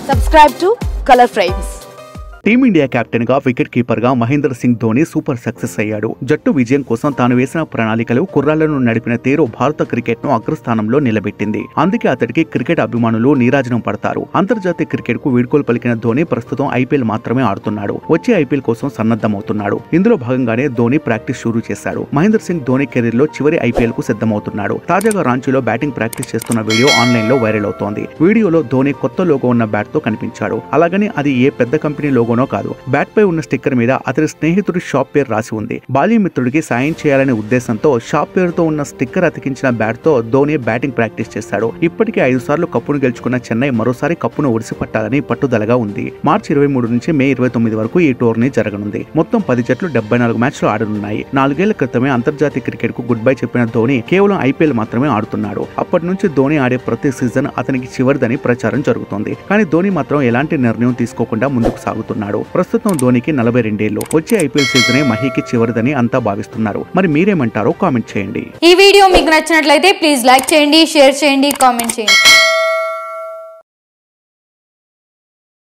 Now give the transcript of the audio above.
Subscribe to Color Frames. Team India captain గా wicket keeper గా Mahindra Singh Dhoni super success అయ్యాడు. జట్టు విజయం కోసం తాను వేసిన ప్రణాళికలు, కుర్రాళ్లను నడిపిన తీరు భారత క్రికెట్ ను అగ్రస్థానంలో నిలబెట్టింది. అందుకే అతడికి క్రికెట్ అభిమానులు నీరాజనం పడతారు. అంతర్జాతీయ క్రికెట్ కు వీడ్కోలు పలికిన ధోని ప్రస్తుతం ఐపీఎల్ మాత్రమే ఆడుతున్నాడు. వచ్చే ఐపీఎల్ కోసం సన్నద్ధమవుతున్నాడు. ఇందులో భాగంగానే ధోని ప్రాక్టీస్ షురూ చేశాడు. మహేంద్ర సింగ్ ధోని కెరీర్ లో చివరి ఐపీఎల్ కు సిద్ధమవుతున్నాడు. తాజాగా రాంచీలో బ్యాటింగ్ ప్రాక్టీస్ చేస్తున్న వీడియో ఆన్లైన్ లో వైరల్ అవుతోంది. వీడియోలో ధోని కొత్త లోగో ఉన్న బ్యాట్ తో కనిపించాడు. అలాగని అది ఏ పెద్ద కంపెనీ లోగో కాదు. బ్యాట్ పై ఉన్న స్టిక్కర్ మీద అతని స్నేహితుడి షాప్ పేరు రాసి ఉంది. బాల్యమిత్రుడికి సాయం చేయాలనే ఉద్దేశంతో షాప్ పేరుతో ఉన్న స్టిక్కర్ అతికించిన బ్యాట్ తో ధోని బ్యాటింగ్ ప్రాక్టీస్ చేశాడు. ఇప్పటికే 5 సార్లు కప్పును గెలుచుకున్న చెన్నై మరోసారి కప్పును ఒడిసి పట్టాలని పట్టుదలగా ఉంది. మార్చి 23 నుంచి మే 29 వరకు ఈ టోర్నీ జరగనుంది. మొత్తం 10 జట్లు 74 మ్యాచ్లు ఆడనున్నాయి. 4 ఏళ్ల క్రితమే అంతర్జాతీయ క్రికెట్ కు గుడ్ బై చెప్పిన ధోని కేవలం ఐపీఎల్ మాత్రమే ఆడుతున్నాడు. అప్పటి నుంచి ధోని ఆడే ప్రతి సీజన్ అతనికి చివరిదని ప్రచారం జరుగుతోంది. కానీ ధోని మాత్రం ఎలాంటి నిర్ణయం తీసుకోకుండా ముందుకు సాగుతున్నాడు. ప్రస్తుతం ధోనికి 42 ఏళ్లు. వచ్చే ఐపీఎల్ సీజనే మహీకి చివరిదని అంతా భావిస్తున్నారు. మరి మీరేమంటారో కామెంట్ చేయండి. ఈ వీడియో మీకు నచ్చినట్లయితే ప్లీజ్ లైక్ చేయండి, షేర్ చేయండి, కామెంట్ చేయండి.